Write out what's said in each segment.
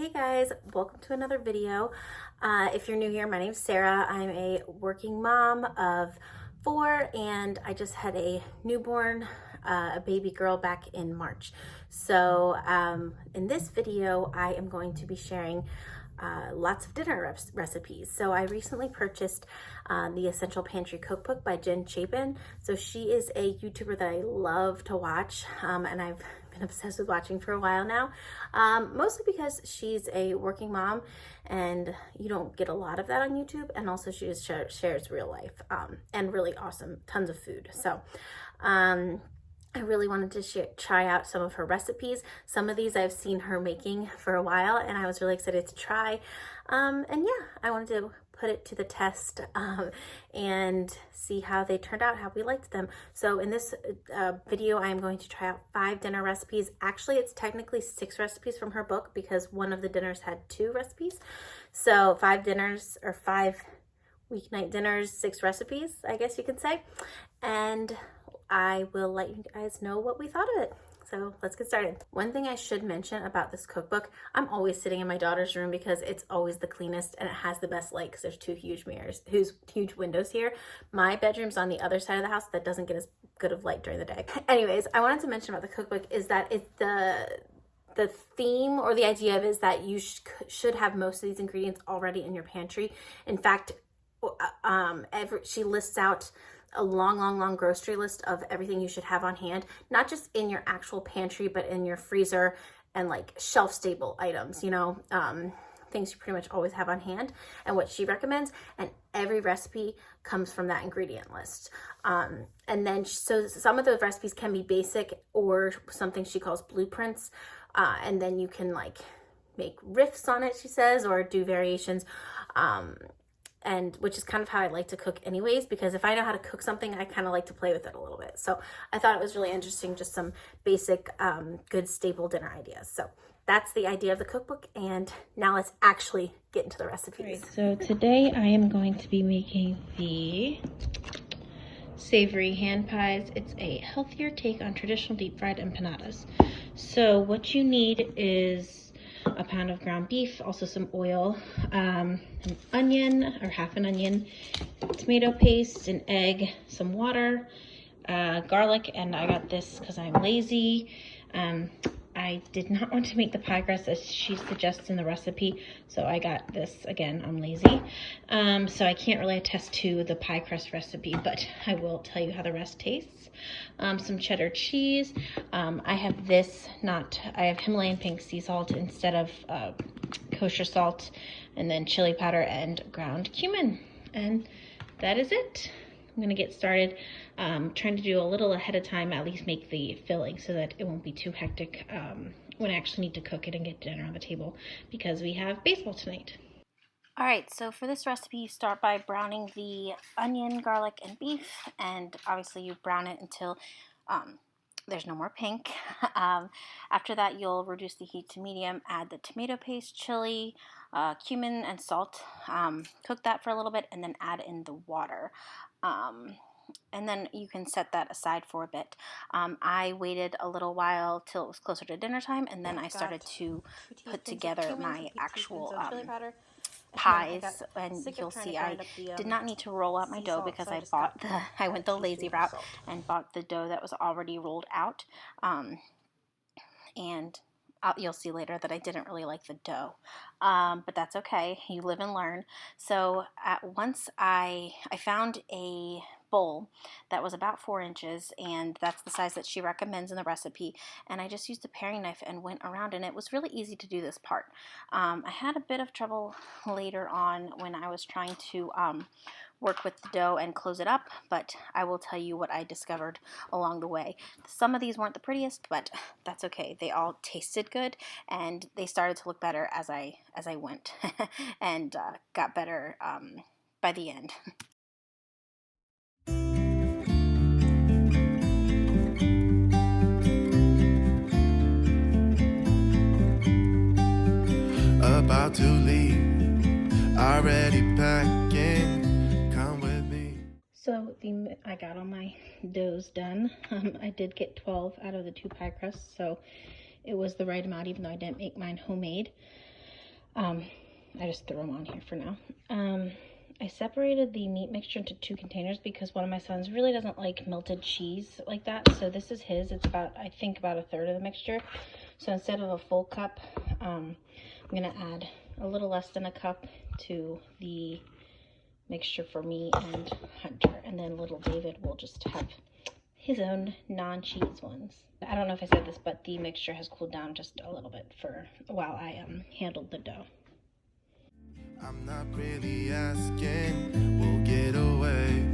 Hey guys, welcome to another video. If you're new here, my name's Sarah. I'm a working mom of 4 and I just had a newborn, a baby girl back in March. So in this video, I am going to be sharing lots of dinner recipes. So I recently purchased the Essential Pantry Cookbook by Jen Chapin. So she is a YouTuber that I love to watch, and I've been obsessed with watching for a while now, mostly because she's a working mom and you don't get a lot of that on YouTube, and also she just shares real life and really awesome tons of food. So I really wanted to try out some of her recipes. Some of these I've seen her making for a while and I was really excited to try. And yeah, I wanted to put it to the test and see how they turned out, how we liked them. So in this video, I'm going to try out 5 dinner recipes. Actually, it's technically 6 recipes from her book because one of the dinners had 2 recipes. So 5 dinners, or 5 weeknight dinners, 6 recipes, I guess you could say. And I will let you guys know what we thought of it. So let's get started. One thing I should mention about this cookbook, I'm always sitting in my daughter's room because it's always the cleanest and it has the best light because there's 2 huge mirrors, huge windows here. My bedroom's on the other side of the house that doesn't get as good of light during the day. Anyways, I wanted to mention about the cookbook is that it's the theme or the idea of it is that you should have most of these ingredients already in your pantry. In fact, she lists out a long grocery list of everything you should have on hand, not just in your actual pantry, but in your freezer and like shelf stable items, you know, things you pretty much always have on hand and what she recommends. And every recipe comes from that ingredient list. And then, so some of the recipes can be basic or something she calls blueprints. And then you can like make riffs on it, she says, or do variations. And which is kind of how I like to cook anyways, because if I know how to cook something, I kind of like to play with it a little bit. So I thought it was really interesting, just some basic, good staple dinner ideas. So that's the idea of the cookbook. And now let's actually get into the recipes. Right, so today I am going to be making the savory hand pies. It's a healthier take on traditional deep fried empanadas. So what you need is a pound of ground beef, also some oil, an onion or half an onion, tomato paste, an egg, some water, garlic, and I got this because I'm lazy. I did not want to make the pie crust as she suggests in the recipe, so I got this. Again, I'm lazy. So I can't really attest to the pie crust recipe, but I will tell you how the rest tastes. Some cheddar cheese. I have this, I have Himalayan pink sea salt instead of kosher salt, and then chili powder and ground cumin. And that is it. I'm gonna get started trying to do a little ahead of time, at least make the filling so that it won't be too hectic when I actually need to cook it and get dinner on the table because we have baseball tonight. All right, so for this recipe, you start by browning the onion, garlic, and beef, and obviously you brown it until there's no more pink. After that, you'll reduce the heat to medium, add the tomato paste, chili, cumin, and salt. Cook that for a little bit, and then add in the water. And then you can set that aside for a bit. I waited a little while till it was closer to dinner time, and then I started to put together my actual pies, and you'll see I did not need to roll out my dough because I went the lazy route and bought the dough that was already rolled out. And you'll see later that I didn't really like the dough, but that's okay. You live and learn. So once I found a bowl that was about 4 inches, and that's the size that she recommends in the recipe, and I just used a paring knife and went around, and it was really easy to do this part. I had a bit of trouble later on when I was trying to work with the dough and close it up, but I will tell you what I discovered along the way. Some of these weren't the prettiest, but that's okay. They all tasted good, and they started to look better as I went and got better by the end. About to leave, already packing, come with me. So I got all my doughs done. I did get 12 out of the 2 pie crusts, so it was the right amount even though I didn't make mine homemade. I just threw them on here for now. I separated the meat mixture into 2 containers because one of my sons really doesn't like melted cheese like that. So this is his. It's about, I think, about 1/3 of the mixture. So instead of a full cup, I'm going to add a little less than a cup to the mixture for me and Hunter. And then little David will just have his own non-cheese ones. I don't know if I said this, but the mixture has cooled down just a little bit for while I handled the dough. I'm not really asking, we'll get away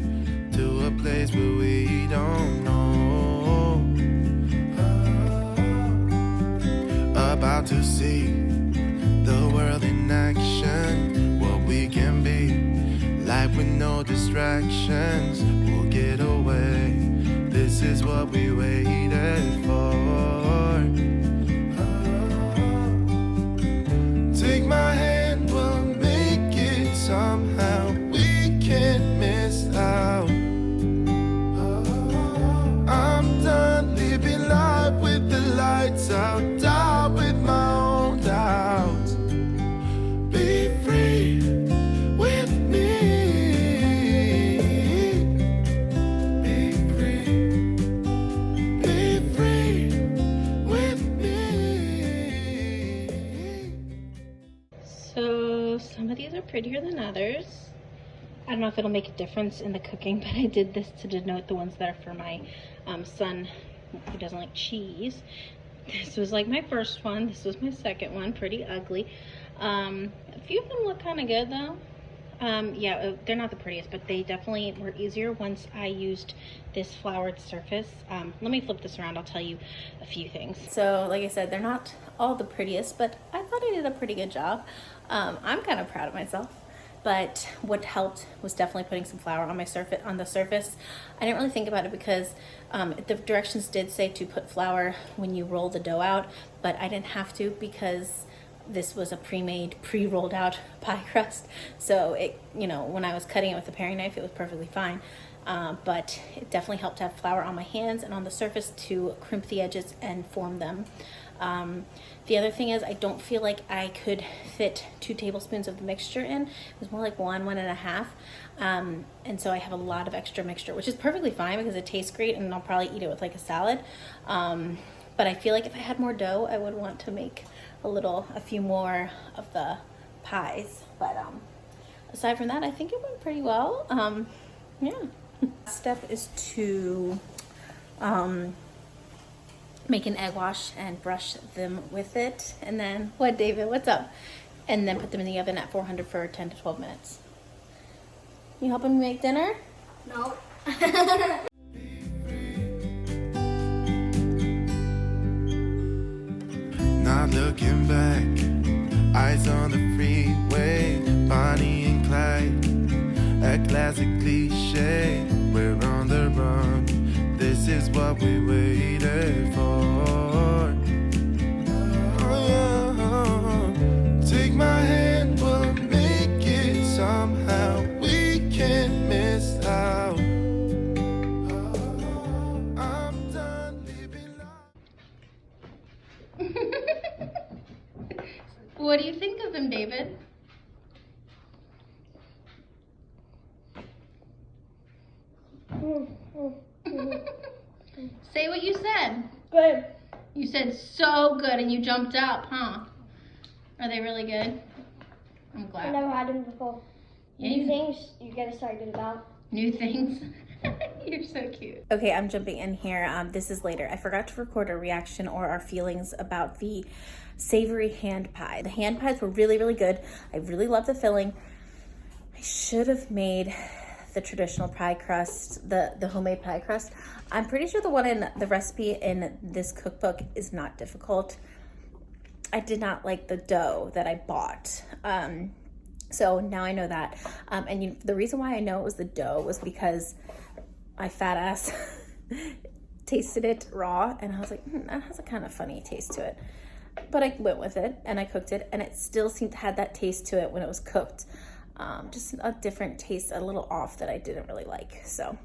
to a place where we don't know. About to see the world in action, what we can be, life with no distractions. We'll get away, this is what we waited for. Take my hand, we'll make it somehow. We can't miss out. I'm done living life with the lights out, down with my own doubts. Be free with me. Be free. Be free with me. So some of these are prettier than others. I don't know if it'll make a difference in the cooking, but I did this to denote the ones that are for my son who doesn't like cheese. This was like my first one. This was my second one. Pretty ugly. A few of them look kind of good though. Yeah, they're not the prettiest, but they definitely were easier once I used this floured surface. Let me flip this around. I'll tell you a few things. So like I said, they're not all the prettiest, but I thought I did a pretty good job. I'm kind of proud of myself. But what helped was definitely putting some flour on the surface. I didn't really think about it because the directions did say to put flour when you roll the dough out, but I didn't have to because this was a pre-made, pre-rolled out pie crust. So it, you know, when I was cutting it with a paring knife, it was perfectly fine. But it definitely helped to have flour on my hands and on the surface to crimp the edges and form them. The other thing is I don't feel like I could fit 2 tablespoons of the mixture in. It was more like 1.5. And so I have a lot of extra mixture, which is perfectly fine because it tastes great and I'll probably eat it with like a salad. But I feel like if I had more dough, I would want to make a few more of the pies. But aside from that, I think it went pretty well. Yeah. Step is to make an egg wash and brush them with it. And then, what, David, what's up? And then put them in the oven at 400 for 10 to 12 minutes. You helping me make dinner? No. Not looking back, eyes on the freeway, Bonnie and Clyde, a classic cliche. We're on the run, this is what we waited for. Oh, yeah. Take my hand, we'll make it somehow. We can't miss out. I'm done living life. What do you think of them, David? Say what you said. Good. You said so good and you jumped up, huh? Are they really good? I'm glad. I've never had them before. Yeah, New things you get excited about. New things. You're so cute. Okay, I'm jumping in here. This is later. I forgot to record a reaction or our feelings about the savory hand pie. The hand pies were really, really good. I really love the filling. I should have made the traditional pie crust, the homemade pie crust. I'm pretty sure the one in the recipe in this cookbook is not difficult. I did not like the dough that I bought. So now I know that. And the reason why I know it was the dough was because I fat ass tasted it raw and I was like, that has a kind of funny taste to it. But I went with it and I cooked it and it still seemed to have that taste to it when it was cooked. Just a different taste, a little off that I didn't really like. So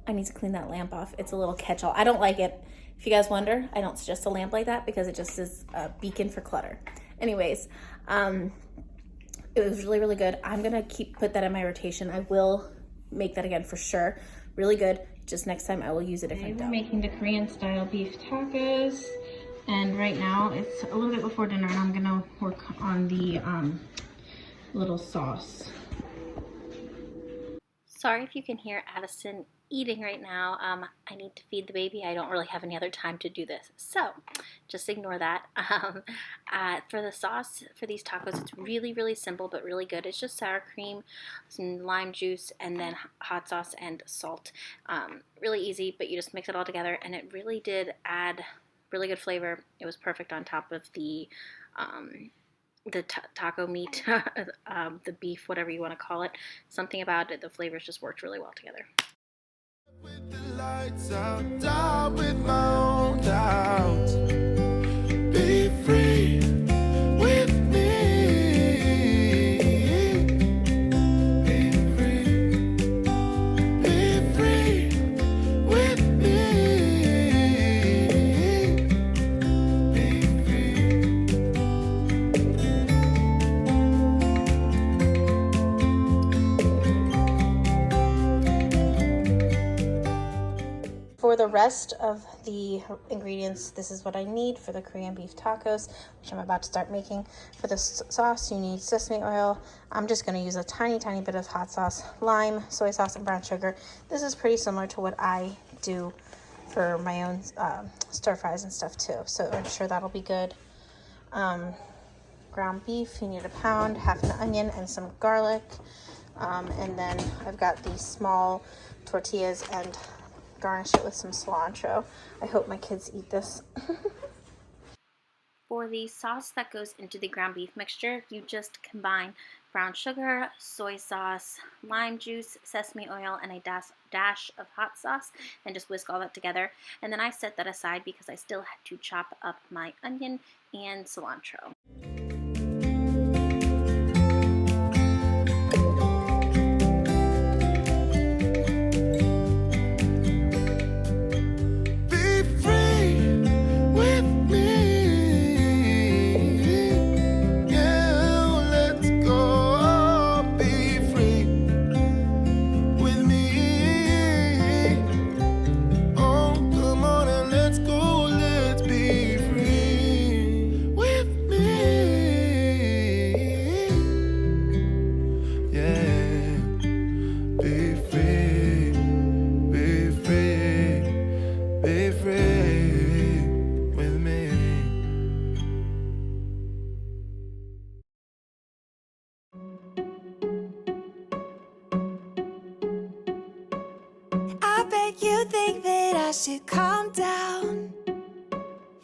I need to clean that lamp off. It's a little catch-all. I don't like it. If you guys wonder, I don't suggest a lamp like that because it just is a beacon for clutter. Anyways, it was really, really good. I'm gonna put that in my rotation. I will make that again for sure. Really good. Just next time I will use it if I don't. We're making the Korean style beef tacos, and right now it's a little bit before dinner, and I'm gonna work on the little sauce. Sorry if you can hear Addison eating right now. I need to feed the baby. I don't really have any other time to do this, so just ignore that. For the sauce for these tacos, it's really, really simple but really good. It's just sour cream, some lime juice, and then hot sauce and salt. Really easy, but you just mix it all together, and it really did add really good flavor. It was perfect on top of the taco meat, the beef, whatever you want to call it. Something about it, the flavors just worked really well together. With the lights out, die with my own doubts. Be free with me. Be free. Be free with me. Be free. For the rest of the ingredients, this is what I need for the Korean beef tacos, which I'm about to start making. For the sauce, you need sesame oil. I'm just going to use a tiny, tiny bit of hot sauce, lime, soy sauce, and brown sugar. This is pretty similar to what I do for my own stir fries and stuff too, so I'm sure that'll be good. Ground beef, you need a pound, half an onion, and some garlic. And then I've got these small tortillas and garnish it with some cilantro. I hope my kids eat this. For the sauce that goes into the ground beef mixture, you just combine brown sugar, soy sauce, lime juice, sesame oil, and a dash of hot sauce, and just whisk all that together. And then I set that aside because I still had to chop up my onion and cilantro. You think that I should calm down,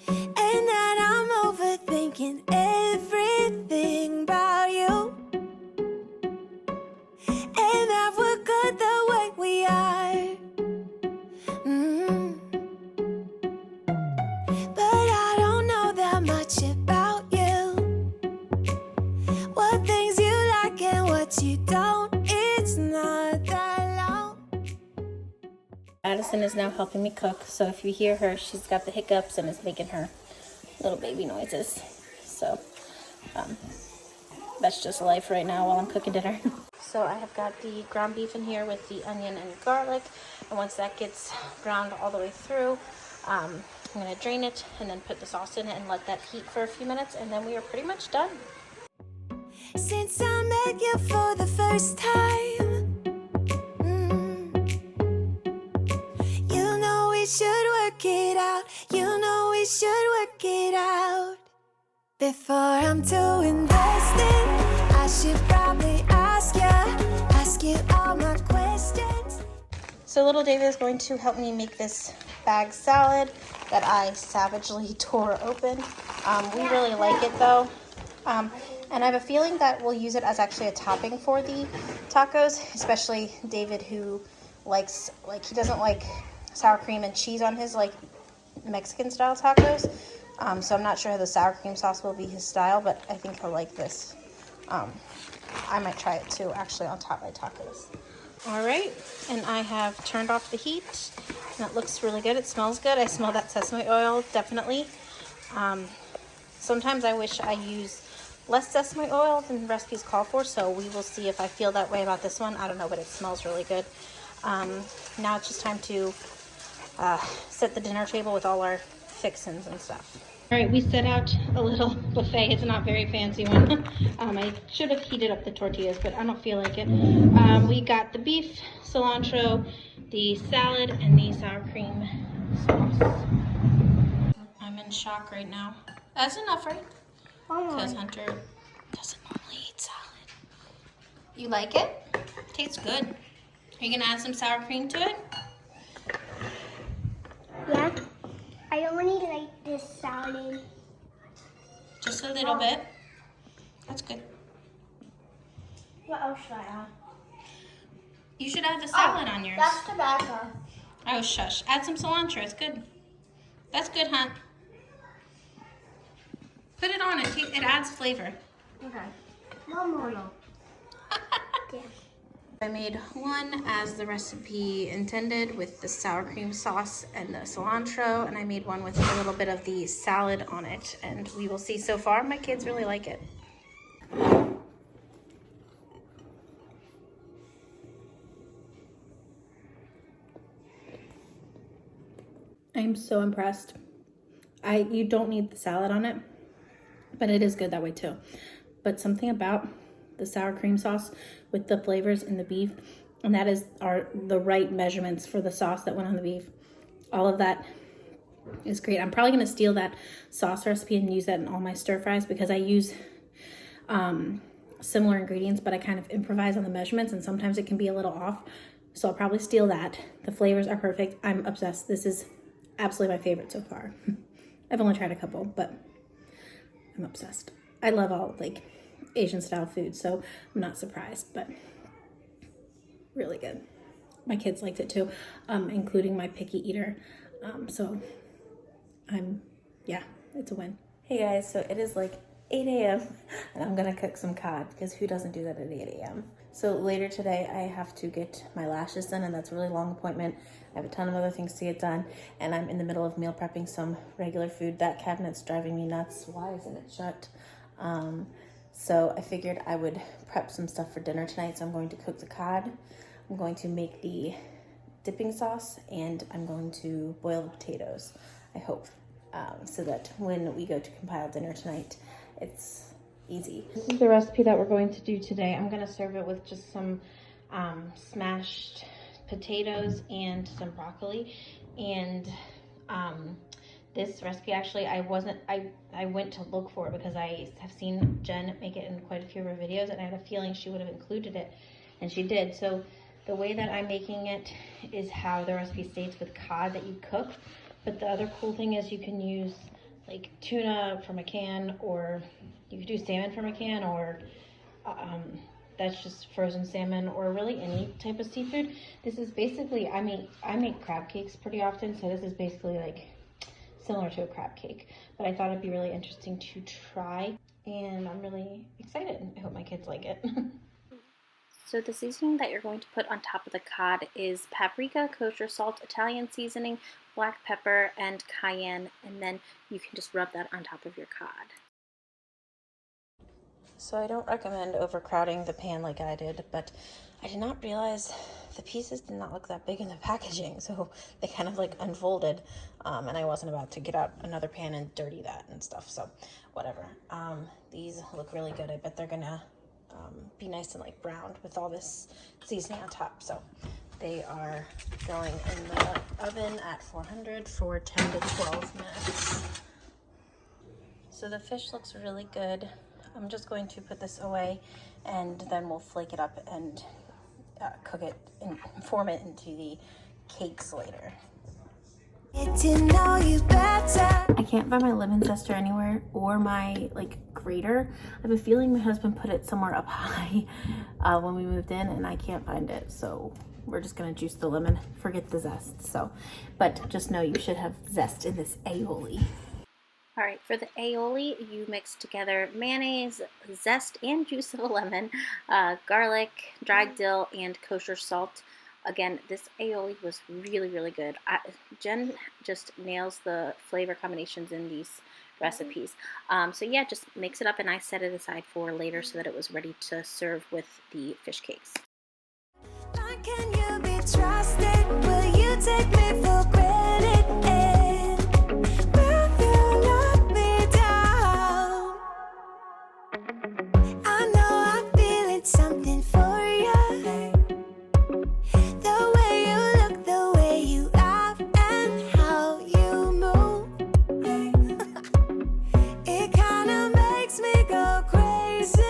and that I'm overthinking everything about you, and that we're good the way we are. But I don't know that much about you, what things you like and what you don't. It's not that long. Addison is now helping me cook, so if you hear her, she's got the hiccups and is making her little baby noises. So that's just life right now while I'm cooking dinner. So I have got the ground beef in here with the onion and garlic, and once that gets browned all the way through, I'm going to drain it and then put the sauce in it and let that heat for a few minutes, and then we are pretty much done. Since I met you for the first time, you know we should work it out. You know we should work it out. Before I'm too invested, I should probably ask you all my questions. So little David is going to help me make this bag salad that I savagely tore open. We really like it though. And I have a feeling that we'll use it as actually a topping for the tacos, especially David, who likes, he doesn't like sour cream and cheese on his Mexican style tacos. So I'm not sure how the sour cream sauce will be his style, but I think he'll like this. I might try it too, actually, on top of my tacos. All right, and I have turned off the heat. That looks really good. It smells good. I smell that sesame oil, definitely. Sometimes I wish I used less sesame oil than recipes call for, so we will see if I feel that way about this one. I don't know, but it smells really good. Now it's just time to set the dinner table with all our fixins and stuff. All right, we set out a little buffet. It's not a very fancy one. I should have heated up the tortillas, but I don't feel like it. We got the beef, cilantro, the salad, and the sour cream sauce. I'm in shock right now. That's enough, right? Because Hunter doesn't normally eat salad. You like it? Tastes good. Are you gonna add some sour cream to it? Yeah. I only like this salad. Just a little bit. That's good. What else should I add? You should add the salad on yours. That's tobacco. Oh, shush. Add some cilantro. It's good. That's good, Hunt. Put it on. It adds flavor. Okay. One more. Yeah. I made one as the recipe intended with the sour cream sauce and the cilantro, and I made one with a little bit of the salad on it, and we will see. So far, my kids really like it. I'm so impressed. You don't need the salad on it, but it is good that way too. But something about the sour cream sauce with the flavors in the beef, and that is the right measurements for the sauce that went on the beef. All of that is great. I'm probably going to steal that sauce recipe and use that in all my stir fries, because I use similar ingredients, but I kind of improvise on the measurements, and sometimes it can be a little off. So I'll probably steal that. The flavors are perfect. I'm obsessed. This is absolutely my favorite so far. I've only tried a couple, but I'm obsessed. I love all like Asian style food, so I'm not surprised, but really good. My kids liked it too, including my picky eater. So it's a win. Hey guys, so it is like 8 a.m. and I'm gonna cook some cod, because who doesn't do that at 8 a.m.? So later today I have to get my lashes done, and that's a really long appointment. I have a ton of other things to get done, and I'm in the middle of meal prepping some regular food. That cabinet's driving me nuts. Why isn't it shut? So I figured I would prep some stuff for dinner tonight. So I'm going to cook the cod, I'm going to make the dipping sauce, and I'm going to boil the potatoes, I hope, so that when we go to compile dinner tonight, it's easy. This is the recipe that we're going to do today. I'm going to serve it with just some smashed potatoes and some broccoli. And this recipe, actually, I went to look for it because I have seen Jen make it in quite a few of her videos, and I had a feeling she would have included it, and she did. So the way that I'm making it is how the recipe states, with cod that you cook. But the other cool thing is you can use like tuna from a can, or you could do salmon from a can, or that's just frozen salmon, or really any type of seafood. This is basically, I make crab cakes pretty often, so this is basically like similar to a crab cake, but I thought it'd be really interesting to try, and I'm really excited. I hope my kids like it. So the seasoning that you're going to put on top of the cod is paprika, kosher salt, Italian seasoning, black pepper, and cayenne, and then you can just rub that on top of your cod. So I don't recommend overcrowding the pan like I did, but I did not realize the pieces did not look that big in the packaging, so they kind of like unfolded, and I wasn't about to get out another pan and dirty that and stuff, so whatever. These look really good. I bet they're gonna be nice and like browned with all this seasoning on top. So they are going in the oven at 400 for 10 to 12 minutes. So the fish looks really good. I'm just going to put this away, and then we'll flake it up and cook it and form it into the cakes later. Get to know you better. I can't find my lemon zester anywhere, or my like grater. I have a feeling my husband put it somewhere up high when we moved in, and I can't find it. So we're just gonna juice the lemon, forget the zest. So, but just know you should have zest in this aioli. All right, for the aioli, you mix together mayonnaise, zest and juice of a lemon, garlic, dried dill, and kosher salt. Again, this aioli was really, really good. Jen just nails the flavor combinations in these recipes. So yeah, just mix it up, and I set it aside for later so that it was ready to serve with the fish cakes. Can you be trusted? Will you take me for granted? Will you let me down? I know I'm feeling something for you. The way you look, the way you laugh, and how you move. It kinda makes me go crazy.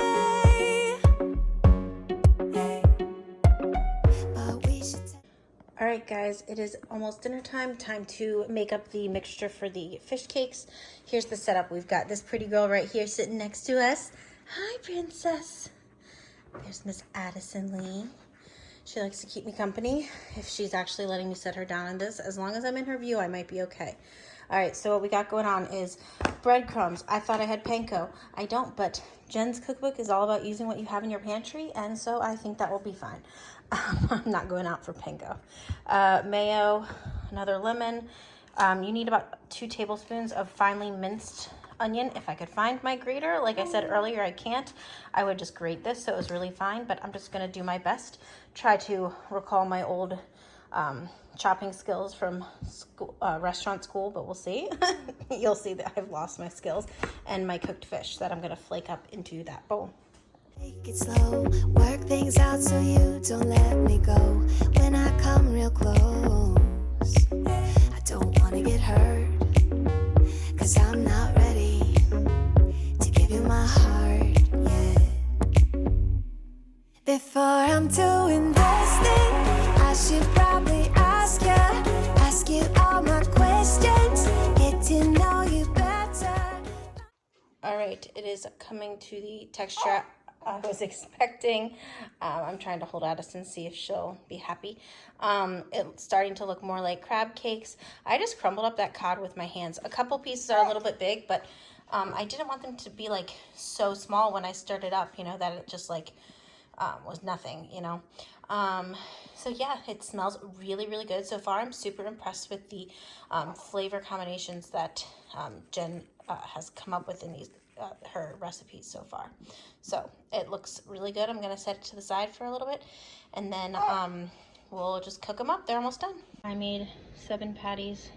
All right, guys, it is almost dinner time. Time to make up the mixture for the fish cakes. Here's the setup. We've got this pretty girl right here sitting next to us. Hi, princess. There's Miss Addison Lee. She likes to keep me company. If she's actually letting me set her down on this, as long as I'm in her view, I might be okay. All right, so what we got going on is breadcrumbs. I thought I had panko. I don't, but Jen's cookbook is all about using what you have in your pantry, and so I think that will be fine. I'm not going out for panko. Mayo, another lemon. You need about 2 tablespoons of finely minced onion. If I could find my grater, like I said earlier, I can't. I would just grate this so it was really fine, but I'm just going to do my best. Try to recall my old chopping skills from school, restaurant school, but we'll see. You'll see that I've lost my skills. And my cooked fish that I'm going to flake up into that bowl. Take it slow, work things out so you don't let me go. When I come real close, I don't wanna get hurt, 'cause I'm not ready to give you my heart yet. Before I'm too invested, I should probably ask you all my questions, get to know you better. All right, it is coming to the texture I was expecting. I'm trying to hold Addison, see if she'll be happy. It's starting to look more like crab cakes. I just crumbled up that cod with my hands. A couple pieces are a little bit big, but I didn't want them to be like so small when I stirred it up, you know, that it just like was nothing, you know. So yeah, it smells really, really good so far. I'm super impressed with the flavor combinations that Jen has come up with in these her recipes so far. So it looks really good. I'm gonna set it to the side for a little bit, and then we'll just cook them up. They're almost done. I made 7 patties.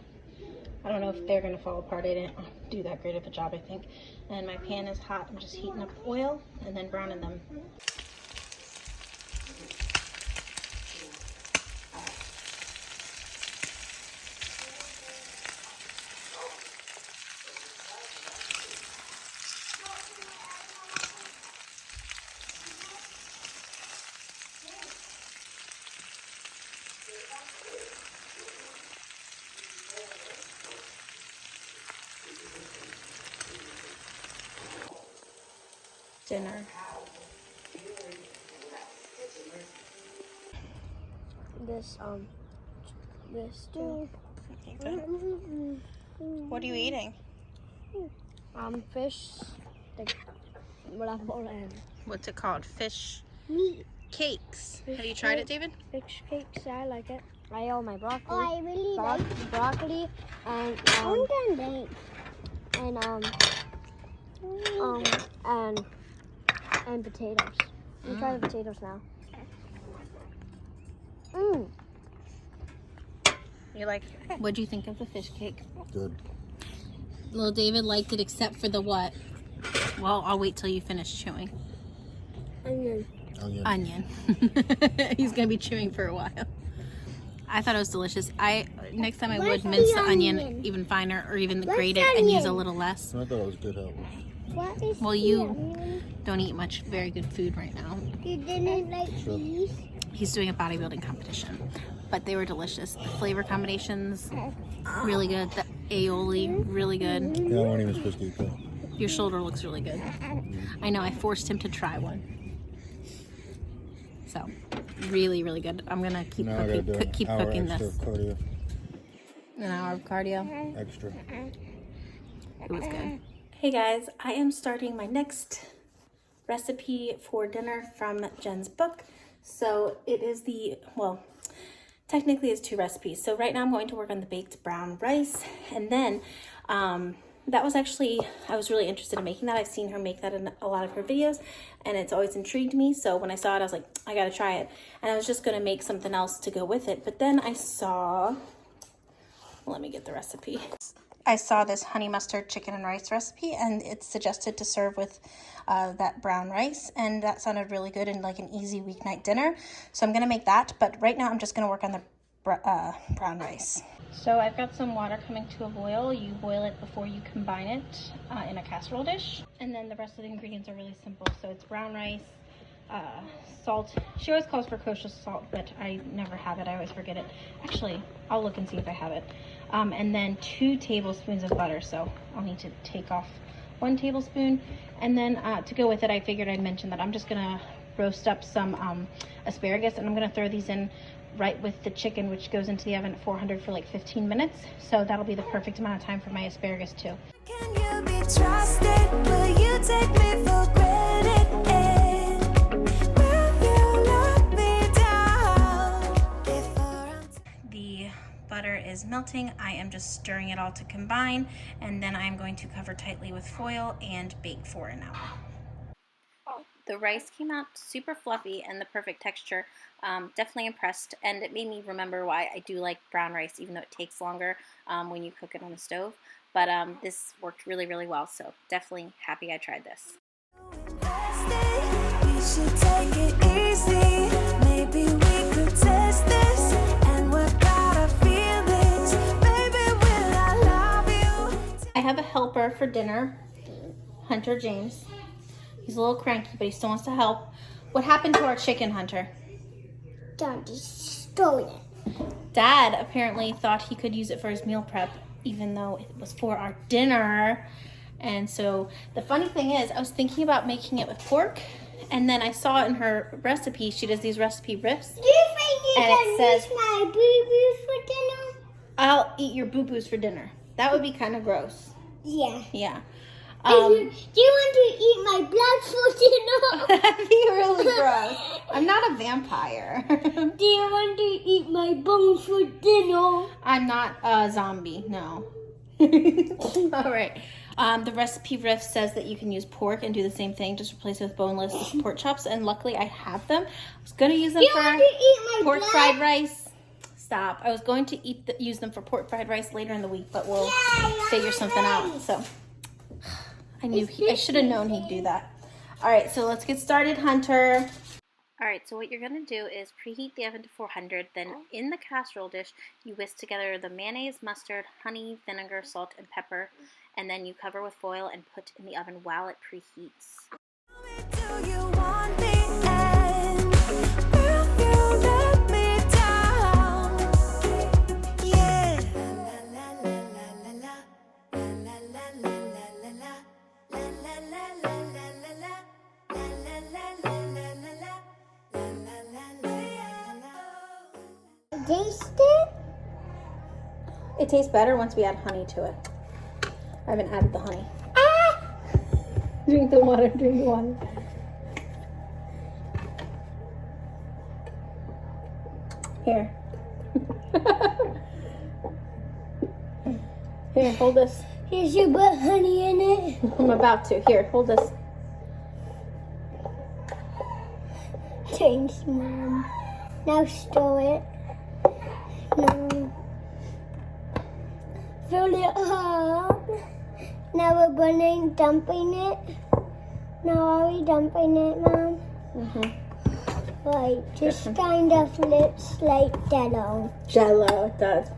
I don't know if they're gonna fall apart. I didn't do that great of a job, I think. And my pan is hot. I'm just heating up oil and then browning them. Dinner. This too. What are you eating? Fish, like liable and What's it called? Fish meat. cakes. Fish Have you tried it, cakes. David? Fish cakes, I like it. I all my broccoli. Oh, I really like broccoli and and potatoes. You try the potatoes now. You like it? What do you think of the fish cake? Good. Little David liked it except for the what? Well, I'll wait till you finish chewing. Onion. He's gonna be chewing for a while. I thought it was delicious. Next time I would mince the onion even finer, or even grate it and use a little less. I thought it was good. How it was. What is Well, you don't eat much very good food right now. You didn't like these? He's doing a bodybuilding competition, but they were delicious. The flavor combinations, really good. The aioli, really good. Yeah, I wasn't even supposed to eat that. Your shoulder looks really good. I know, I forced him to try one. So, really, really good. I'm gonna keep Now I gotta do cooking, keep an hour cooking extra this. of cardio. An hour of cardio. Extra. It was good. Hey guys, I am starting my next recipe for dinner from Jen's book. So it is technically it's 2 recipes. So right now I'm going to work on the baked brown rice, and then that was actually, I was really interested in making that. I've seen her make that in a lot of her videos, and it's always intrigued me. So when I saw it, I was like, I gotta try it. And I was just gonna make something else to go with it. But then I saw, let me get the recipe. I saw this honey mustard chicken and rice recipe, and it's suggested to serve with that brown rice, and that sounded really good and like an easy weeknight dinner. So I'm gonna make that, but right now I'm just gonna work on the brown rice. So I've got some water coming to a boil. You boil it before you combine it in a casserole dish, and then the rest of the ingredients are really simple. So it's brown rice, salt. She always calls for kosher salt, but I never have it. I always forget it. Actually, I'll look and see if I have it. And then 2 tablespoons of butter. So I'll need to take off 1 tablespoon. And then to go with it, I figured I'd mention that I'm just gonna roast up some asparagus, and I'm gonna throw these in right with the chicken, which goes into the oven at 400 for like 15 minutes. So that'll be the perfect amount of time for my asparagus too. Can you be trusted? Will you take me for granted? Will you let me down before I'm The butter is melting. I am just stirring it all to combine, and then I'm going to cover tightly with foil and bake for an hour. The rice came out super fluffy and the perfect texture. Definitely impressed, and it made me remember why I do like brown rice, even though it takes longer when you cook it on the stove. But this worked really, really well, so definitely happy I tried this. we should take it easy. Maybe we could test this and work out our feelings. Baby, will I love you? I have a helper for dinner, Hunter James. He's a little cranky, but he still wants to help. What happened to our chicken, Hunter? Daddy stole it. Dad apparently thought he could use it for his meal prep, even though it was for our dinner. And so the funny thing is, I was thinking about making it with pork, and then I saw in her recipe, she does these recipe riffs. Do you think you And it can says- use my boo-boos for dinner? I'll eat your boo-boos for dinner. That would be kind of gross. Yeah. Yeah. Do you want to eat my blood for dinner? That'd be really gross. I'm not a vampire. Do you want to eat my bones for dinner? I'm not a zombie, no. All right. The recipe riff says that you can use pork and do the same thing, just replace it with boneless pork chops, and luckily I have them. I was going to use them Do you for want to eat my pork blood? fried rice. Stop. I was going to use them for pork fried rice later in the week, but we'll figure something out. So I should have known he'd do that. All right, so let's get started, Hunter. All right, so what you're going to do is preheat the oven to 400. Then in the casserole dish, you whisk together the mayonnaise, mustard, honey, vinegar, salt, and pepper. And then you cover with foil and put in the oven while it preheats. Do you want me? And will you let me down? Yeah. Taste it? It tastes better once we add honey to it. I haven't added the honey. Drink the water, drink the water. Here. Here, hold this. You should put honey in it. I'm about to. Here, hold this. Thanks, Mom. Now stir it. No. Fill it up. Now we're dumping it. Now are we dumping it, Mom? Mm-hmm. Like, just kind of looks like Jello. Jello, it does.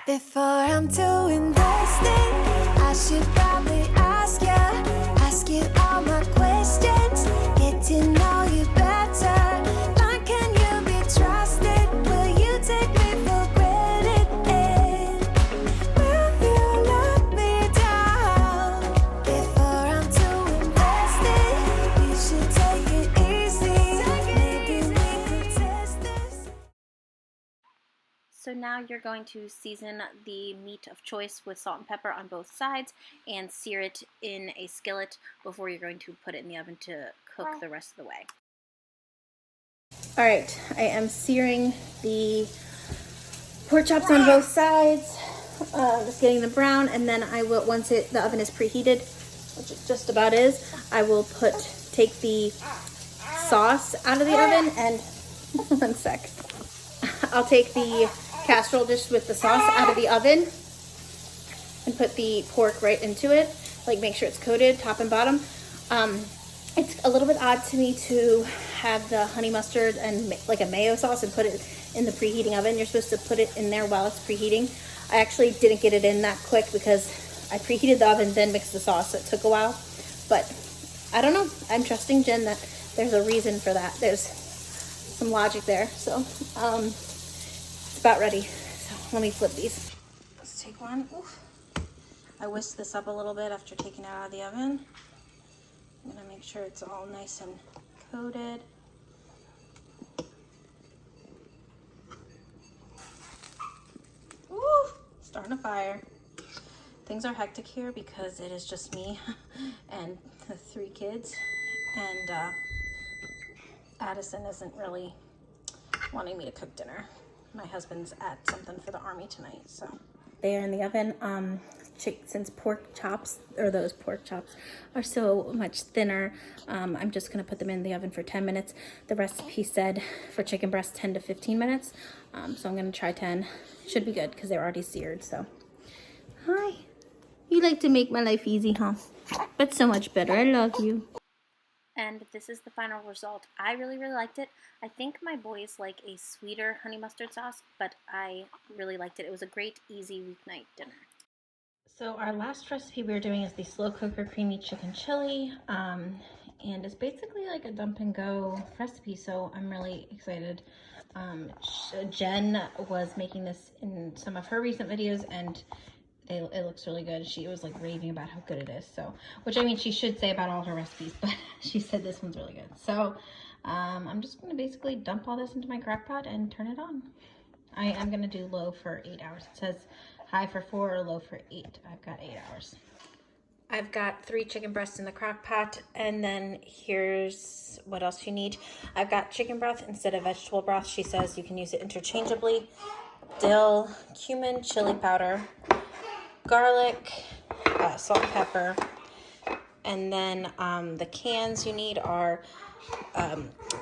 Before I'm too invested, I should probably ask you all my questions, get to know you better. Like, can you be trusted? Will you take me for granted? Will you let me down? Before I'm too invested, we should take it easy. Maybe we could test this. So now you're going to season the meat of choice with salt and pepper on both sides and sear it in a skillet before you're going to put it in the oven to cook the rest of the way. All right, I am searing the pork chops on both sides, just getting them brown, and then I will, once the oven is preheated, which it just about is, I will take the sauce out of the oven and, one sec, I'll take the casserole dish with the sauce out of the oven and put the pork right into it, like make sure it's coated top and bottom. It's a little bit odd to me to have the honey mustard and like a mayo sauce and put it in the preheating oven. You're supposed to put it in there while it's preheating. I actually didn't get it in that quick because I preheated the oven, then mixed the sauce, so it took a while. But I don't know, I'm trusting Jen that there's a reason for that. There's some logic there. So it's about ready. So let me flip these. Let's take one. Oof. I whisked this up a little bit after taking it out of the oven. I'm gonna make sure it's all nice and coated. Ooh, starting a fire. Things are hectic here because it is just me and the 3 kids, and Addison isn't really wanting me to cook dinner. My husband's at something for the army tonight, so. They are in the oven. Since pork chops are so much thinner, I'm just gonna put them in the oven for 10 minutes. The recipe said for chicken breast 10 to 15 minutes, so I'm gonna try 10. Should be good because they're already seared. So, hi. You like to make my life easy, huh? But so much better. I love you. And this is the final result. I really liked it. I think my boys like a sweeter honey mustard sauce, but I really liked it. It was a great, easy weeknight dinner. So our last recipe we're doing is the slow cooker creamy chicken chili, and it's basically like a dump and go recipe, so I'm really excited. Jen was making this in some of her recent videos, and it looks really good. She was like raving about how good it is, so, which I mean she should say about all her recipes, but she said this one's really good. So I'm just going to basically dump all this into my crock pot and turn it on. I am going to do low for 8 hours. It says high for 4 or low for 8. I've got 8 hours. I've got 3 chicken breasts in the crock pot, and then here's what else you need. I've got chicken broth instead of vegetable broth. She says you can use it interchangeably. Dill, cumin, chili powder, garlic, salt and pepper, and then the cans you need are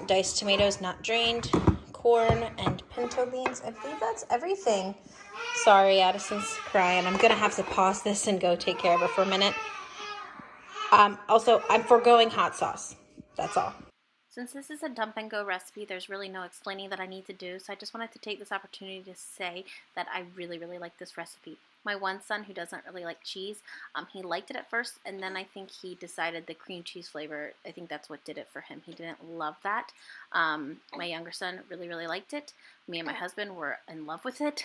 diced tomatoes not drained, corn, and pinto beans. I believe that's everything. Sorry, Addison's crying. I'm gonna have to pause this and go take care of her for a minute. Also, I'm foregoing hot sauce. That's all. Since this is a dump and go recipe, there's really no explaining that I need to do, so I just wanted to take this opportunity to say that I really like this recipe. My one son, who doesn't really like cheese, he liked it at first, and then I think he decided the cream cheese flavor, I think that's what did it for him. He didn't love that. My younger son really liked it. Me and my husband were in love with it.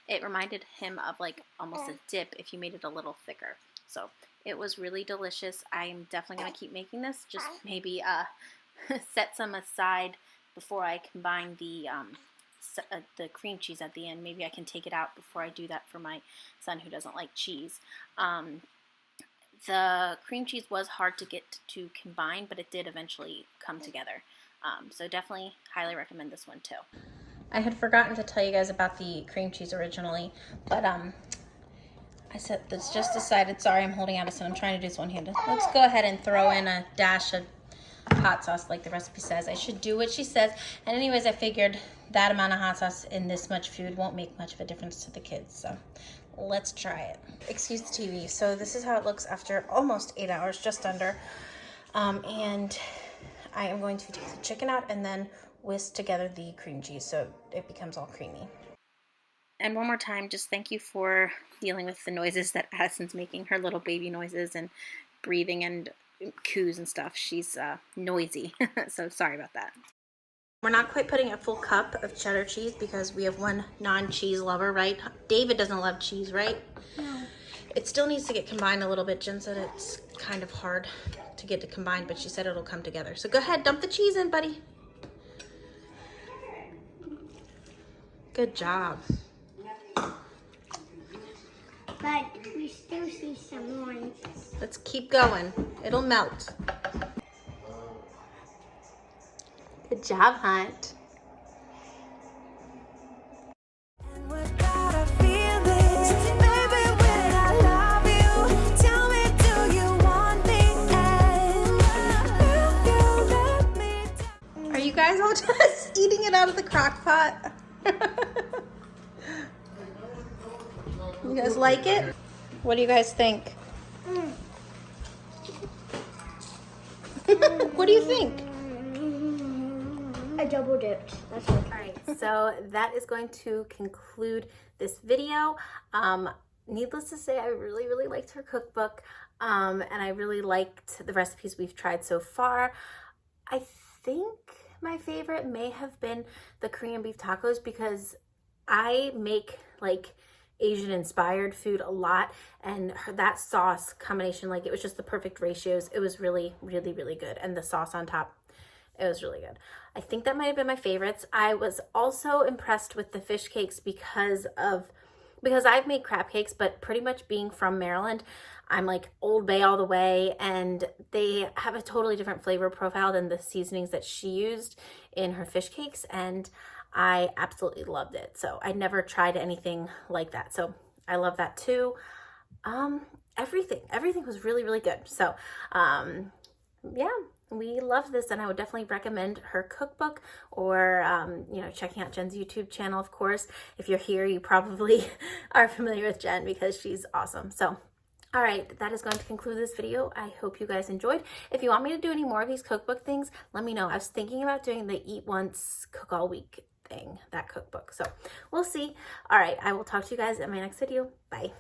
It reminded him of like almost a dip if you made it a little thicker. So it was really delicious. I'm definitely going to keep making this, just maybe set some aside before I combine the cream cheese at the end. Maybe I can take it out before I do that for my son who doesn't like cheese. The cream cheese was hard to get to combine, but it did eventually come together. So definitely highly recommend this one too. I had forgotten to tell you guys about the cream cheese originally, but I said this just decided, sorry I'm holding Addison, I'm trying to do this one-handed. Let's go ahead and throw in a dash of hot sauce like the recipe says. I should do what she says. And anyways, I figured that amount of hot sauce in this much food won't make much of a difference to the kids. So let's try it. Excuse the TV. So this is how it looks after almost 8 hours, just under. And I am going to take the chicken out and then whisk together the cream cheese so it becomes all creamy. And one more time, just thank you for dealing with the noises that Addison's making, her little baby noises and breathing and coos and stuff. She's noisy, so sorry about that. We're not quite putting a full cup of cheddar cheese because we have one non-cheese lover, right? David doesn't love cheese, right? No. It still needs to get combined a little bit. Jen said it's kind of hard to get it combined, but she said it'll come together. So go ahead, dump the cheese in, buddy. Good job. But we still see some orange. Let's keep going. It'll melt. Good job, Hunt. And without a feelings, baby, when I love you, tell me, do you want me? And will you let me down? Are you guys all just eating it out of the crock pot? You guys like it? What do you guys think? What do you think? I double dipped. That's okay. All right, so that is going to conclude this video. Needless to say, I really, really liked her cookbook, and I really liked the recipes we've tried so far. I think my favorite may have been the Korean beef tacos because I make like Asian inspired food a lot, and that sauce combination, like it was just the perfect ratios. It was really, really, really good, and the sauce on top, it was really good. I think that might have been my favorites. I was also impressed with the fish cakes because I've made crab cakes, but pretty much being from Maryland, I'm like Old Bay all the way, and they have a totally different flavor profile than the seasonings that she used in her fish cakes, and I absolutely loved it. So I never tried anything like that. So I love that too. Everything was really, really good. So yeah, we love this, and I would definitely recommend her cookbook, or you know, checking out Jen's YouTube channel. Of course, if you're here, you probably are familiar with Jen because she's awesome. So all right, that is going to conclude this video. I hope you guys enjoyed. If you want me to do any more of these cookbook things, let me know. I was thinking about doing the Eat Once, Cook All Week thing, that cookbook. So we'll see. All right, I will talk to you guys in my next video. Bye.